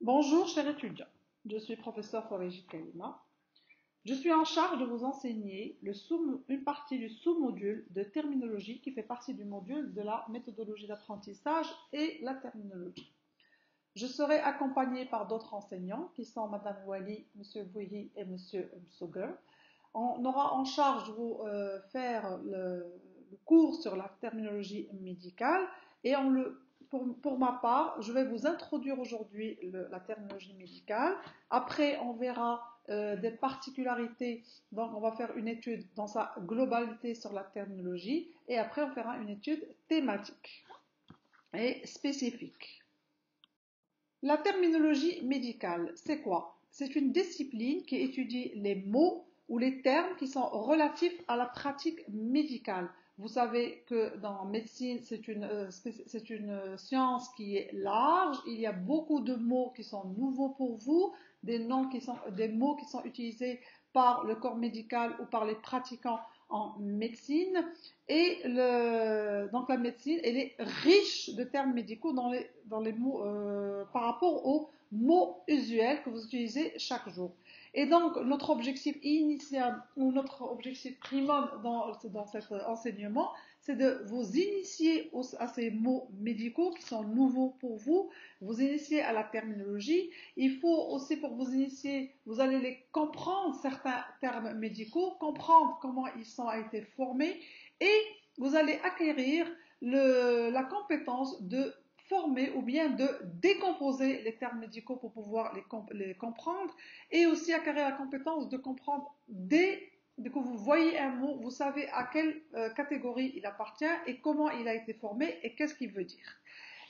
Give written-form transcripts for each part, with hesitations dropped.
Bonjour, chers étudiants. Je suis professeur Forégit Kalima. Je suis en charge de vous enseigner une partie du sous-module de terminologie qui fait partie du module de la méthodologie d'apprentissage et la terminologie. Je serai accompagnée par d'autres enseignants qui sont Madame Wali, Monsieur Bouhi et Monsieur Msoger. On aura en charge de vous faire le cours sur la terminologie médicale et pour ma part, je vais vous introduire aujourd'hui la terminologie médicale. Après, on verra des particularités. Donc, on va faire une étude dans sa globalité sur la terminologie et après, on fera une étude thématique et spécifique. La terminologie médicale, c'est quoi? C'est une discipline qui étudie les mots ou les termes qui sont relatifs à la pratique médicale. Vous savez que dans médecine, c'est une science qui est large. Il y a beaucoup de mots qui sont nouveaux pour vous, des mots qui sont utilisés par le corps médical ou par les pratiquants en médecine. Donc la médecine, elle est riche de termes médicaux dans les mots, par rapport aux mots usuels que vous utilisez chaque jour. Et donc notre objectif initial ou notre objectif primordial dans cet enseignement, c'est de vous initier à ces mots médicaux qui sont nouveaux pour vous initier à la terminologie. Il faut aussi pour vous initier, vous allez les comprendre certains termes médicaux, comprendre comment ils ont été formés et vous allez acquérir la compétence de former ou bien de décomposer les termes médicaux pour pouvoir les comprendre et aussi acquérir la compétence de comprendre dès que vous voyez un mot, vous savez à quelle catégorie il appartient et comment il a été formé et qu'est-ce qu'il veut dire.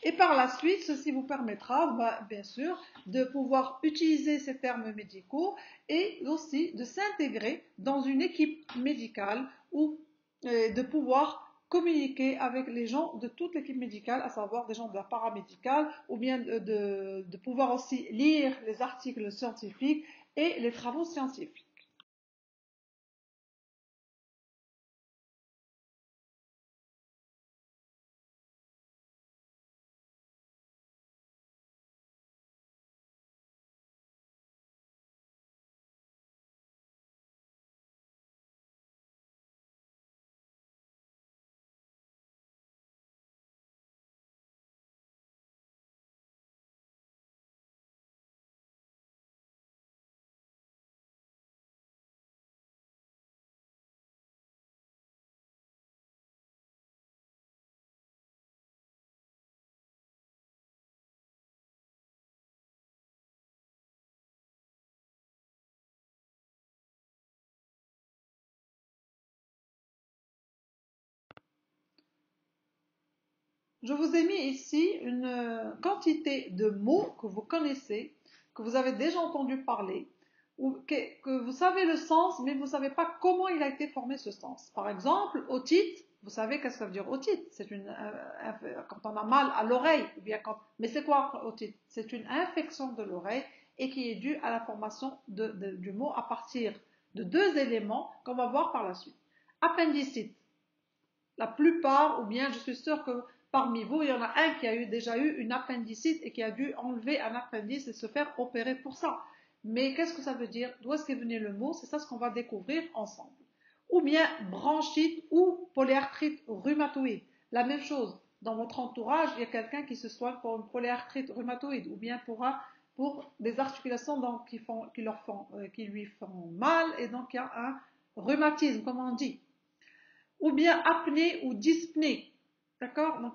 Et par la suite, ceci vous permettra, bien sûr, de pouvoir utiliser ces termes médicaux et aussi de s'intégrer dans une équipe médicale ou de pouvoir communiquer avec les gens de toute l'équipe médicale, à savoir des gens de la paramédicale, ou bien de pouvoir aussi lire les articles scientifiques et les travaux scientifiques. Je vous ai mis ici une quantité de mots que vous connaissez, que vous avez déjà entendu parler, ou que vous savez le sens, mais vous ne savez pas comment il a été formé ce sens. Par exemple, otite, vous savez qu'est-ce que ça veut dire otite? Quand on a mal à l'oreille, mais c'est quoi otite? C'est une infection de l'oreille et qui est due à la formation du mot à partir de deux éléments qu'on va voir par la suite. Appendicite. La plupart, ou bien je suis sûre que parmi vous, il y en a un qui a déjà eu une appendicite et qui a dû enlever un appendice et se faire opérer pour ça. Mais qu'est-ce que ça veut dire? D'où est-ce qu'est venu le mot? C'est ça ce qu'on va découvrir ensemble. Ou bien bronchite ou polyarthrite rhumatoïde. La même chose. Dans votre entourage, il y a quelqu'un qui se soigne pour une polyarthrite rhumatoïde ou bien pour des articulations qui lui font mal et donc il y a un rhumatisme, comme on dit, ou bien apnée ou dyspnée. D'accord? Donc,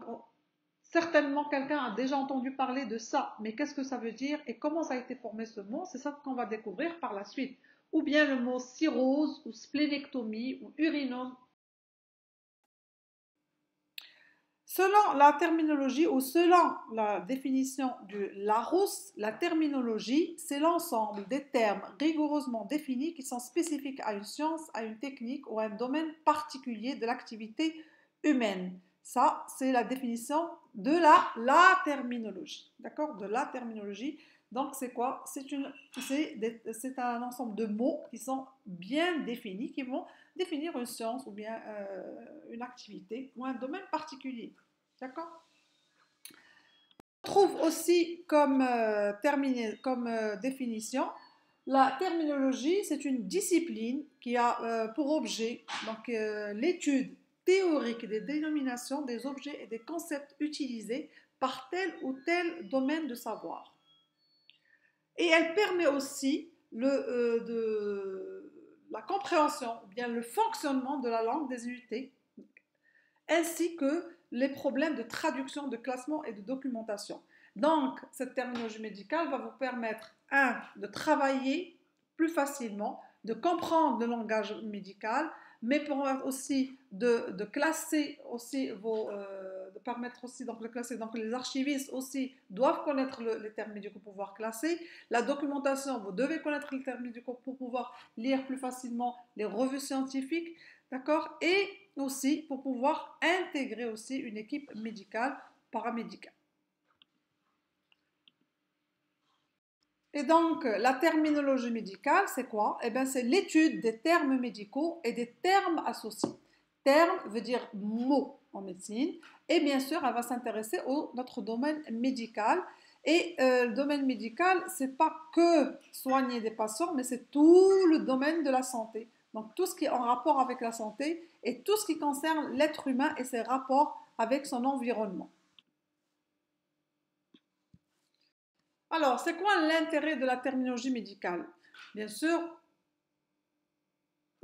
certainement, quelqu'un a déjà entendu parler de ça, mais qu'est-ce que ça veut dire et comment ça a été formé ce mot? C'est ça qu'on va découvrir par la suite. Ou bien le mot cirrhose ou splénectomie ou urinome. Selon la terminologie ou selon la définition du Larousse, la terminologie, c'est l'ensemble des termes rigoureusement définis qui sont spécifiques à une science, à une technique ou à un domaine particulier de l'activité humaine. Ça, c'est la définition de la terminologie. D'accord? De la terminologie. Donc, c'est quoi? C'est un ensemble de mots qui sont bien définis, qui vont définir une science ou bien une activité ou un domaine particulier. D'accord? trouve aussi comme, définition, la terminologie, c'est une discipline qui a pour objet l'étude théorique des dénominations des objets et des concepts utilisés par tel ou tel domaine de savoir. Et elle permet aussi la compréhension, ou bien le fonctionnement de la langue des unités, ainsi que les problèmes de traduction, de classement et de documentation. Donc, cette terminologie médicale va vous permettre, de travailler plus facilement, de comprendre le langage médical, mais permettre aussi de classer aussi de permettre aussi donc de classer. Donc, les archivistes aussi doivent connaître les termes médicaux pour pouvoir classer. La documentation, vous devez connaître les termes médicaux pour pouvoir lire plus facilement les revues scientifiques, d'accord? Et aussi pour pouvoir intégrer aussi une équipe médicale, paramédicale. Et donc, la terminologie médicale, c'est quoi? Eh bien, c'est l'étude des termes médicaux et des termes associés. Terme veut dire mot en médecine. Et bien sûr, elle va s'intéresser au notre domaine médical. Et le domaine médical, c'est pas que soigner des patients, mais c'est tout le domaine de la santé. Donc, tout ce qui est en rapport avec la santé et tout ce qui concerne l'être humain et ses rapports avec son environnement. Alors, c'est quoi l'intérêt de la terminologie médicale? Bien sûr,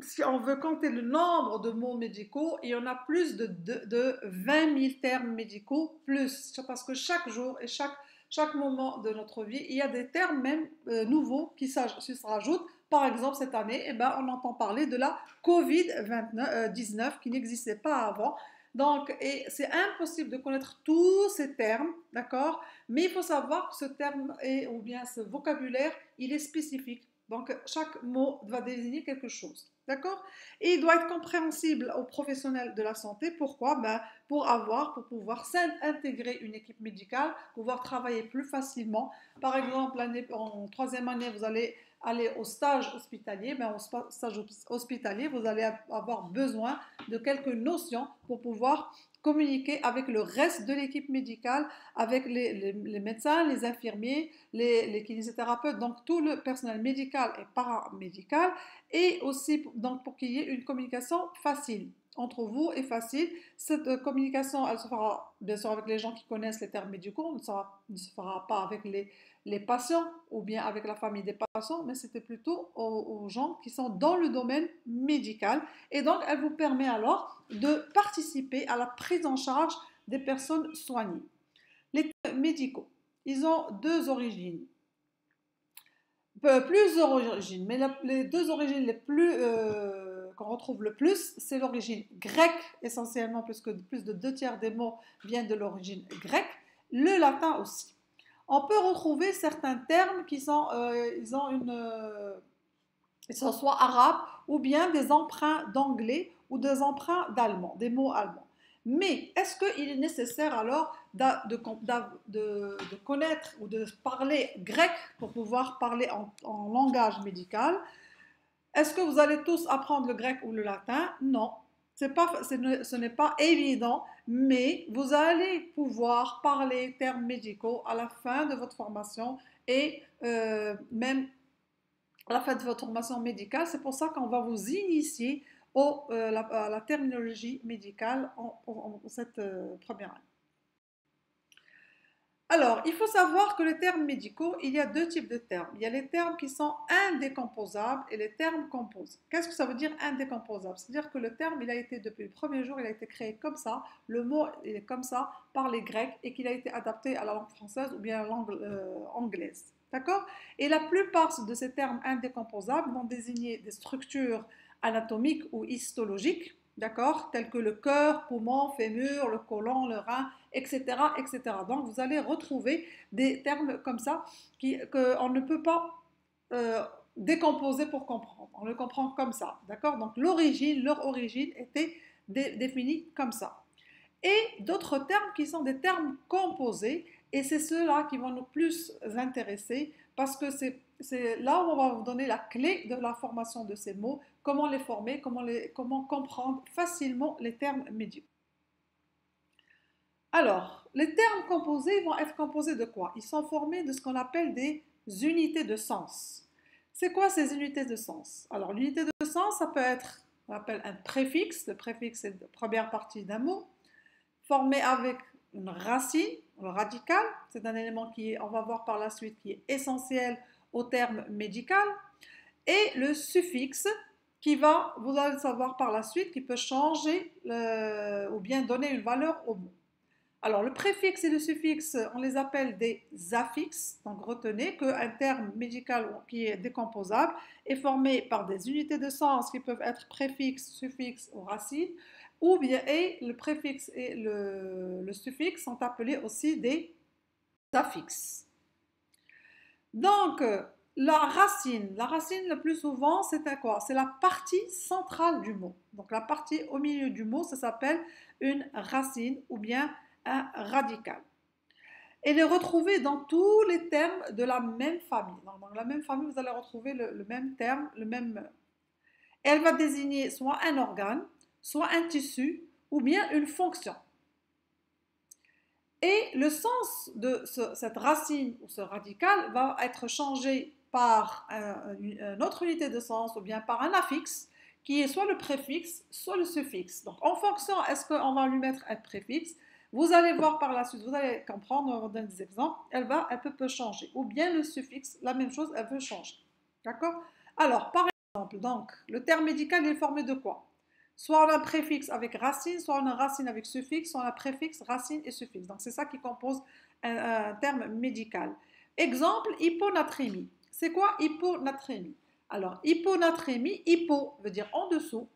si on veut compter le nombre de mots médicaux, il y en a plus de 20 000 termes médicaux, plus, parce que chaque jour et chaque moment de notre vie, il y a des termes même nouveaux qui se rajoutent. Par exemple, cette année, eh ben, on entend parler de la COVID-19 qui n'existait pas avant. Donc, et c'est impossible de connaître tous ces termes, d'accord? Mais il faut savoir que ce terme ou bien ce vocabulaire, il est spécifique. Donc, chaque mot va désigner quelque chose. D'accord? Et il doit être compréhensible aux professionnels de la santé. Pourquoi? Ben, pour pouvoir intégrer une équipe médicale, pouvoir travailler plus facilement. Par exemple, en troisième année, vous allez aller au stage hospitalier. Ben, au stage hospitalier, vous allez avoir besoin de quelques notions pour pouvoir communiquer avec le reste de l'équipe médicale, avec les médecins, les infirmiers, les kinésithérapeutes, donc tout le personnel médical et paramédical, et aussi donc, pour qu'il y ait une communication facile entre vous et facile. Cette communication, elle se fera bien sûr avec les gens qui connaissent les termes médicaux, ne se fera pas avec les patients ou bien avec la famille des patients, mais c'était plutôt aux gens qui sont dans le domaine médical. Et donc, elle vous permet alors de participer à la prise en charge des personnes soignées. Les termes médicaux, ils ont deux origines. Plusieurs origines, mais les deux origines les plus qu'on retrouve le plus, c'est l'origine grecque essentiellement, puisque plus de 2 tiers des mots viennent de l'origine grecque, le latin aussi. On peut retrouver certains termes qui sont, ils sont soit arabes ou bien des emprunts d'anglais ou des emprunts d'allemand, des mots allemands. Mais est-ce qu'il est nécessaire alors de connaître ou de parler grec pour pouvoir parler en langage médical? Est-ce que vous allez tous apprendre le grec ou le latin? Non, ce n'est pas évident, mais vous allez pouvoir parler termes médicaux à la fin de votre formation et même à la fin de votre formation médicale. C'est pour ça qu'on va vous initier à la terminologie médicale en cette première année. Alors, il faut savoir que les termes médicaux, il y a deux types de termes. Il y a les termes qui sont indécomposables et les termes composés. Qu'est-ce que ça veut dire indécomposable? C'est-à-dire que le terme, il a été, depuis le premier jour, il a été créé comme ça, le mot il est comme ça par les Grecs et qu'il a été adapté à la langue française ou bien à la langue anglaise. D'accord? Et la plupart de ces termes indécomposables vont désigner des structures anatomiques ou histologiques, d'accord, telles que le cœur, poumon, fémur, le côlon, le rein, etc., etc. Donc, vous allez retrouver des termes comme ça qu'on ne peut pas décomposer pour comprendre. On le comprend comme ça, d'accord? Donc, leur origine était définie comme ça. Et d'autres termes qui sont des termes composés, et c'est ceux-là qui vont nous plus intéresser parce que c'est là où on va vous donner la clé de la formation de ces mots, comment les former, comment comprendre facilement les termes médicaux. Alors, les termes composés vont être composés de quoi? Ils sont formés de ce qu'on appelle des unités de sens. C'est quoi ces unités de sens? Alors, l'unité de sens, ça peut être, on appelle un préfixe. Le préfixe, c'est la première partie d'un mot, formé avec une racine, le radical. C'est un élément qui est, on va voir par la suite, qui est essentiel au terme médical. Et le suffixe, qui va, vous allez savoir par la suite, qui peut changer ou bien donner une valeur au mot. Alors, le préfixe et le suffixe, on les appelle des affixes. Donc, retenez qu'un terme médical qui est décomposable est formé par des unités de sens qui peuvent être préfixe, suffixe ou racine, ou bien et le préfixe et le suffixe sont appelés aussi des affixes. Donc, la racine le plus souvent, c'est quoi? C'est la partie centrale du mot. Donc, la partie au milieu du mot, ça s'appelle une racine ou bien un radical. Elle est retrouvée dans tous les termes de la même famille. Dans la même famille, vous allez retrouver le même terme, le même. Elle va désigner soit un organe, soit un tissu, ou bien une fonction. Et le sens de cette racine ou ce radical va être changé par une autre unité de sens ou bien par un affixe qui est soit le préfixe, soit le suffixe. Donc en fonction, est-ce qu'on va lui mettre un préfixe? Vous allez voir par la suite, vous allez comprendre, on va vous donner des exemples, elle peut changer. Ou bien le suffixe, la même chose, elle peut changer. D'accord? Alors, par exemple, donc, le terme médical est formé de quoi? Soit on a un préfixe avec racine, soit on a un racine avec suffixe, soit on a un préfixe, racine et suffixe. Donc c'est ça qui compose un terme médical. Exemple, hyponatrémie. C'est quoi hyponatrémie? Alors, hyponatrémie, hypo veut dire en dessous,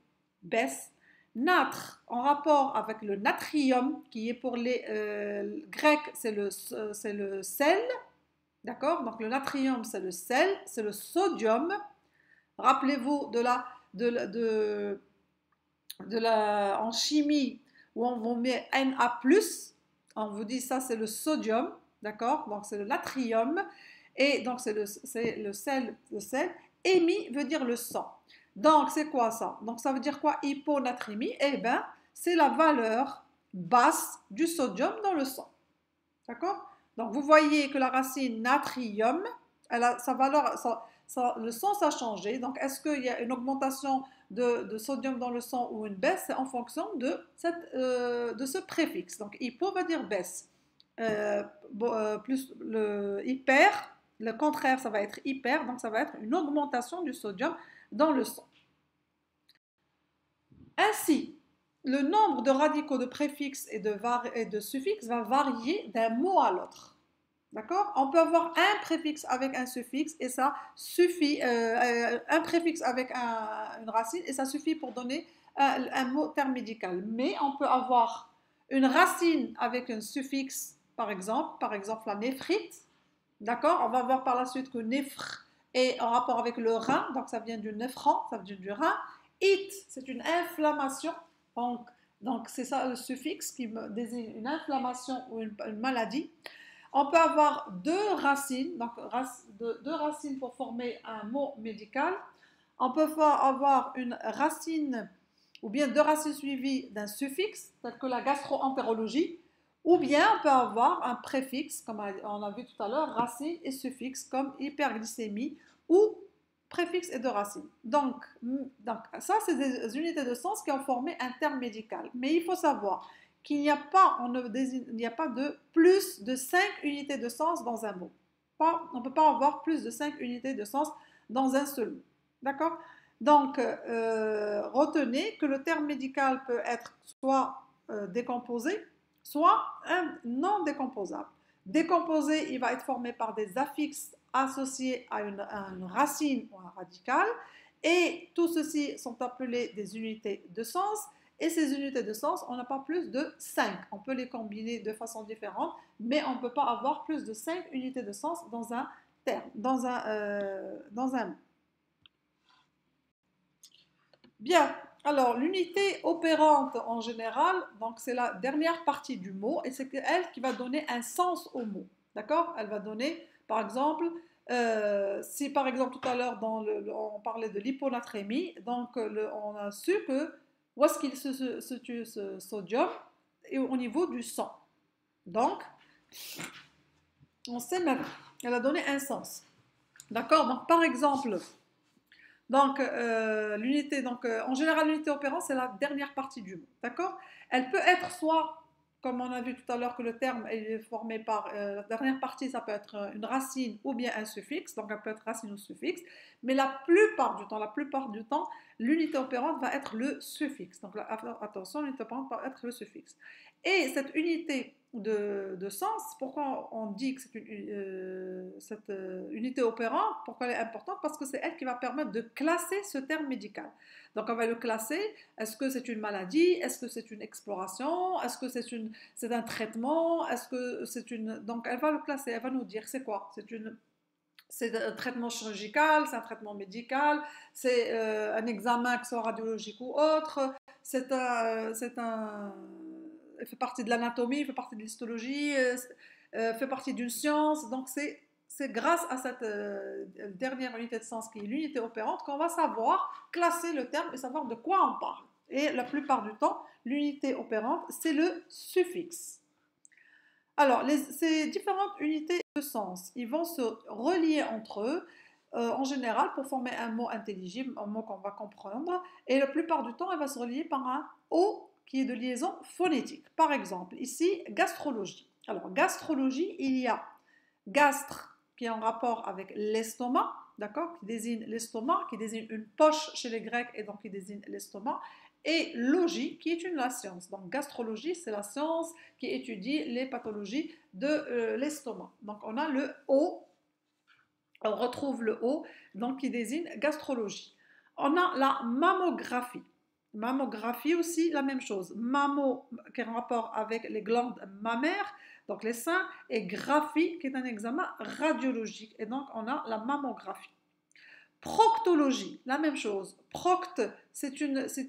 baisse. Nâtre, en rapport avec le natrium, qui est pour les Grecs, c'est le sel. D'accord? Donc le natrium, c'est le sel, c'est le sodium. Rappelez-vous en chimie où on vous met Na+, on vous dit ça c'est le sodium, d'accord? Donc c'est le natrium, et donc c'est le sel, Hémi veut dire le sang. Donc c'est quoi ça? Donc ça veut dire quoi hyponatrémie? Eh bien c'est la valeur basse du sodium dans le sang, d'accord? Donc vous voyez que la racine natrium, elle a sa valeur, le sens a changé. Donc est-ce qu'il y a une augmentation de sodium dans le sang ou une baisse? C'est en fonction de ce préfixe. Donc hypo va dire baisse. Plus le hyper, le contraire, ça va être hyper, donc ça va être une augmentation du sodium dans le sang. Ainsi, le nombre de radicaux de préfixes et de suffixes va varier d'un mot à l'autre. D'accord? On peut avoir un préfixe avec un suffixe et ça suffit, un préfixe avec une racine et ça suffit pour donner un mot terme médical. Mais on peut avoir une racine avec un suffixe, par exemple la néphrite. D'accord? On va voir par la suite que néphre est en rapport avec le rein, donc ça vient du néphron, ça vient du rein. It, c'est une inflammation, donc c'est ça le suffixe qui désigne une inflammation ou une maladie. On peut avoir deux racines, donc deux racines pour former un mot médical. On peut avoir une racine ou bien deux racines suivies d'un suffixe, tel que la gastro-entérologie, ou bien on peut avoir un préfixe, comme on a vu tout à l'heure, racine et suffixe, comme hyperglycémie ou préfixe et deux racines. Donc ça, c'est des unités de sens qui ont formé un terme médical. Mais il faut savoir qu'il n'y a pas, il n'y a pas de plus de 5 unités de sens dans un mot. On ne peut pas avoir plus de 5 unités de sens dans un seul mot. D'accord? Donc, retenez que le terme médical peut être soit décomposé, soit non décomposable. Décomposé, il va être formé par des affixes associés à une racine ou un radical. Et tout ceci sont appelés des unités de sens. Et ces unités de sens, on n'a pas plus de 5. On peut les combiner de façon différente, mais on ne peut pas avoir plus de 5 unités de sens dans un terme, dans un mot. Bien, alors l'unité opérante en général, donc c'est la dernière partie du mot et c'est elle qui va donner un sens au mot. D'accord? Elle va donner, par exemple, si par exemple tout à l'heure on parlait de l'hyponatrémie, donc on a su que où est-ce qu'il se situe ce sodium et au niveau du sang. Donc, on sait maintenant, elle a donné un sens. D'accord? Donc, par exemple, donc, en général, l'unité opérante, c'est la dernière partie du mot. D'accord? Elle peut être soit, comme on a vu tout à l'heure que le terme est formé par la dernière partie, ça peut être une racine ou bien un suffixe. Donc, elle peut être racine ou suffixe. Mais la plupart du temps, l'unité opérante va être le suffixe. Donc, attention, l'unité opérante va être le suffixe. Et cette unité de sens, pourquoi on dit que cette unité opérante, pourquoi elle est importante? Parce que c'est elle qui va permettre de classer ce terme médical. Donc on va le classer, est-ce que c'est une maladie, est-ce que c'est une exploration, est-ce que c'est un traitement, est-ce que c'est une... Donc elle va le classer, elle va nous dire c'est quoi? C'est un traitement chirurgical, c'est un traitement médical, c'est un examen, que ce soit radiologique ou autre, il fait partie de l'anatomie, il fait partie de l'histologie, fait partie d'une science. Donc c'est grâce à cette dernière unité de sens qui est l'unité opérante qu'on va savoir classer le terme et savoir de quoi on parle. Et la plupart du temps, l'unité opérante, c'est le suffixe. Alors, ces différentes unités de sens, ils vont se relier entre eux en général pour former un mot intelligible, un mot qu'on va comprendre. Et la plupart du temps, elle va se relier par un O qui est de liaison phonétique. Par exemple, ici, gastrologie. Alors, gastrologie, il y a gastre qui est en rapport avec l'estomac, d'accord, qui désigne l'estomac, qui désigne une poche chez les Grecs et donc qui désigne l'estomac, et logie qui est la science. Donc gastrologie, c'est la science qui étudie les pathologies de l'estomac. Donc on a le O, on retrouve le O, donc qui désigne gastrologie. On a la mammographie. Mammographie aussi, la même chose. Mammo, qui est en rapport avec les glandes mammaires, donc les seins, et graphie, qui est un examen radiologique. Et donc, on a la mammographie. Proctologie, la même chose. Procte, c'est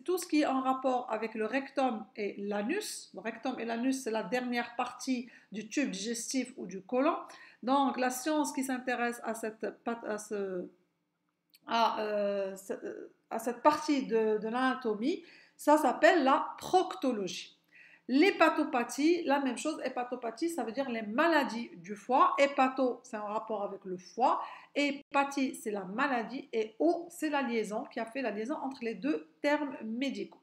tout ce qui est en rapport avec le rectum et l'anus. Le rectum et l'anus, c'est la dernière partie du tube digestif ou du côlon. Donc, la science qui s'intéresse à cette partie de l'anatomie, ça s'appelle la proctologie. L'hépatopathie, la même chose. Hépatopathie, ça veut dire les maladies du foie. Hépato, c'est en rapport avec le foie. Hépatie, c'est la maladie. Et O, c'est la liaison qui a fait la liaison entre les deux termes médicaux.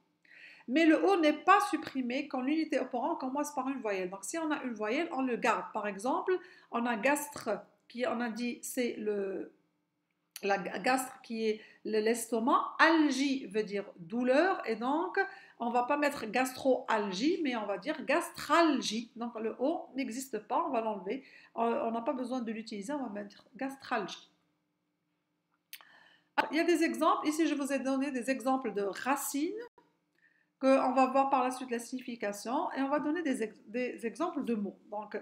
Mais le O n'est pas supprimé quand l'unité opérante commence par une voyelle. Donc, si on a une voyelle, on le garde. Par exemple, on a gastre, qui on a dit c'est la gastre qui est l'estomac. Algie veut dire douleur et donc on ne va pas mettre gastroalgie mais on va dire gastralgie. Donc le O n'existe pas, on va l'enlever. On n'a pas besoin de l'utiliser, on va mettre gastralgie. Alors, il y a des exemples, ici je vous ai donné des exemples de racines qu'on va voir par la suite la signification et on va donner des exemples de mots. Donc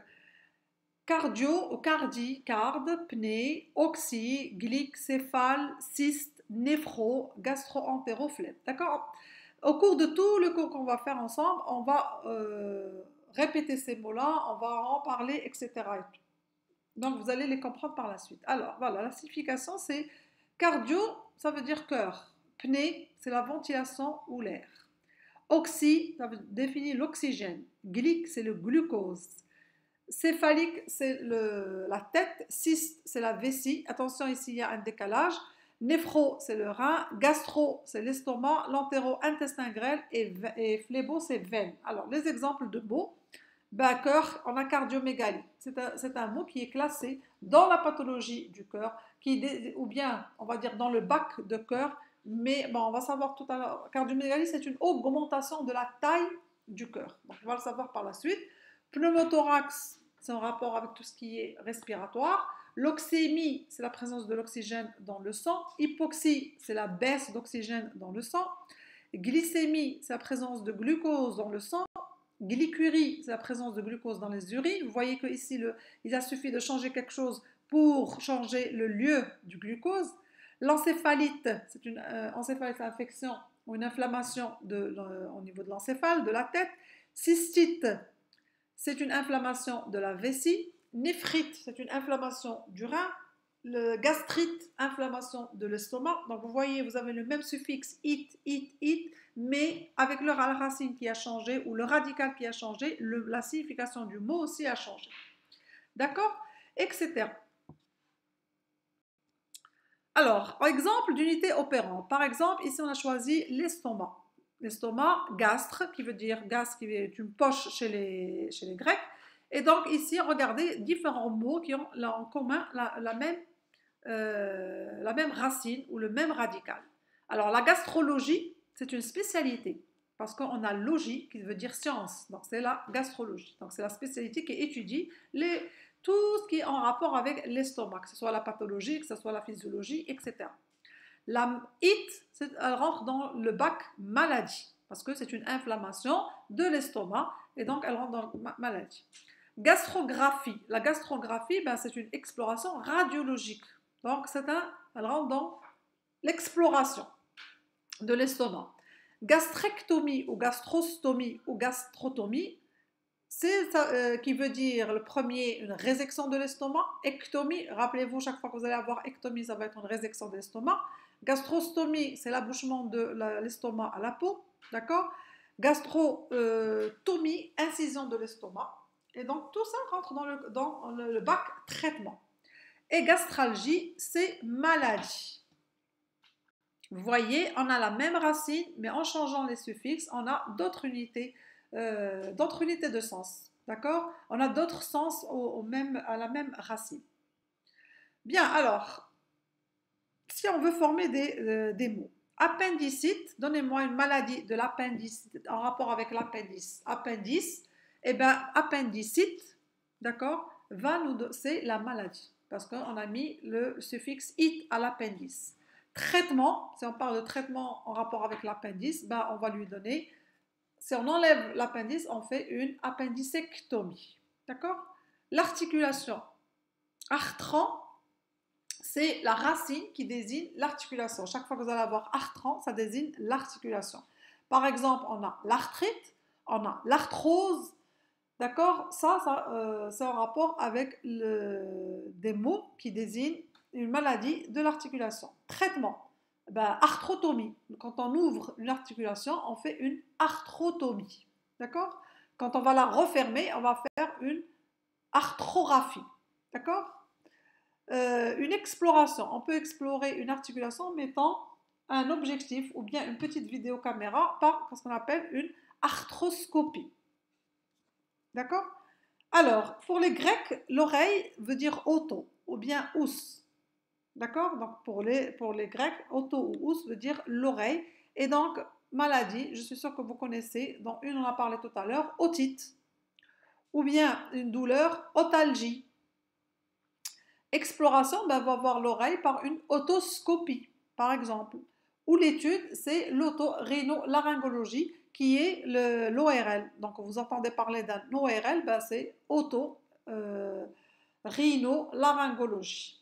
cardio, cardie, carde, pnée, oxy, glyque, céphale, cyste, néphro, gastro-entéroflemme. D'accord? Au cours de tout le cours qu'on va faire ensemble, on va répéter ces mots-là, on va en parler, etc. Donc vous allez les comprendre par la suite. Alors voilà, la signification c'est cardio, ça veut dire cœur. Pnée, c'est la ventilation ou l'air. Oxy, ça définit l'oxygène. Glyque, c'est le glucose. Céphalique, c'est la tête. Cyste, c'est la vessie. Attention, ici, il y a un décalage. Néphro, c'est le rein. Gastro, c'est l'estomac. L'entéro, intestin grêle. Et phlébo, c'est veine. Alors, les exemples de mots. Cœur, on a cardiomégalie. C'est un mot qui est classé dans la pathologie du cœur, ou bien, on va dire, dans le bac de cœur. Mais bon, on va savoir tout à l'heure. Cardiomégalie, c'est une augmentation de la taille du cœur. Donc, on va le savoir par la suite. Pneumothorax, c'est en rapport avec tout ce qui est respiratoire. L'oxémie, c'est la présence de l'oxygène dans le sang. Hypoxie, c'est la baisse d'oxygène dans le sang. Glycémie, c'est la présence de glucose dans le sang. Glycurie, c'est la présence de glucose dans les urines. Vous voyez qu'ici, il a suffi de changer quelque chose pour changer le lieu du glucose. L'encéphalite, c'est une infection ou une inflammation au niveau de l'encéphale, de la tête. Cystite, c'est une inflammation de la vessie. Néphrite, c'est une inflammation du rein. le gastrite, inflammation de l'estomac. Donc vous voyez, vous avez le même suffixe it, mais avec la racine qui a changé ou le radical qui a changé, la signification du mot aussi a changé. D'accord? Etc. Alors, exemple d'unité opérante. Par exemple, ici on a choisi l'estomac. L'estomac, gastre, qui veut dire gastre, qui est une poche chez les Grecs. Et donc ici, regardez différents mots qui ont en commun la même racine ou le même radical. Alors la gastrologie, c'est une spécialité parce qu'on a logie qui veut dire science, donc c'est la gastrologie. Donc c'est la spécialité qui étudie tout ce qui est en rapport avec l'estomac, que ce soit la pathologie, que ce soit la physiologie, etc. La IT, elle rentre dans le bac maladie parce que c'est une inflammation de l'estomac et donc elle rentre dans la maladie. Gastrographie. La gastrographie, ben, c'est une exploration radiologique. Donc, elle rentre dans l'exploration de l'estomac. Gastrectomie ou gastrostomie ou gastrotomie, c'est qui veut dire le premier, une résection de l'estomac. Ectomie, rappelez-vous, chaque fois que vous allez avoir ectomie, ça va être une résection de l'estomac. Gastrostomie, c'est l'abouchement de l'estomac à la peau. D'accord? Gastrotomie, incision de l'estomac. Et donc, tout ça rentre dans le bac traitement. Et gastralgie, c'est maladie. Vous voyez, on a la même racine, mais en changeant les suffixes, on a d'autres unités de sens. D'accord? On a d'autres sens à la même racine. Bien, alors, si on veut former des mots. Appendicite, donnez-moi une maladie de l'appendice en rapport avec l'appendice. Appendice, eh bien, appendicite, d'accord, c'est la maladie, parce qu'on a mis le suffixe it à l'appendice. Traitement, si on parle de traitement en rapport avec l'appendice, ben, on va lui donner, si on enlève l'appendice, on fait une appendicectomie. D'accord? L'articulation. Arthrant, c'est la racine qui désigne l'articulation. Chaque fois que vous allez avoir arthrant, ça désigne l'articulation. Par exemple, on a l'arthrite, on a l'arthrose. D'accord? C'est en rapport avec des mots qui désignent une maladie de l'articulation. Traitement. Ben, arthrotomie. Quand on ouvre une articulation, on fait une arthrotomie. D'accord? Quand on va la refermer, on va faire une arthrographie. D'accord? Une exploration. On peut explorer une articulation en mettant un objectif ou bien une petite vidéocaméra par ce qu'on appelle une arthroscopie. D'accord? Alors, pour les Grecs, l'oreille veut dire auto ou bien ous. D'accord? Donc, pour les Grecs, auto ou ous veut dire l'oreille. Et donc, maladie, je suis sûre que vous connaissez, dont une on a parlé tout à l'heure, otite. Ou bien une douleur, otalgie. Exploration, ben, va voir l'oreille par une otoscopie, par exemple. Ou l'étude, c'est l'otorhinolaryngologie, qui est l'ORL. Donc, vous entendez parler d'un ORL, ben, c'est otorhinolaryngologie.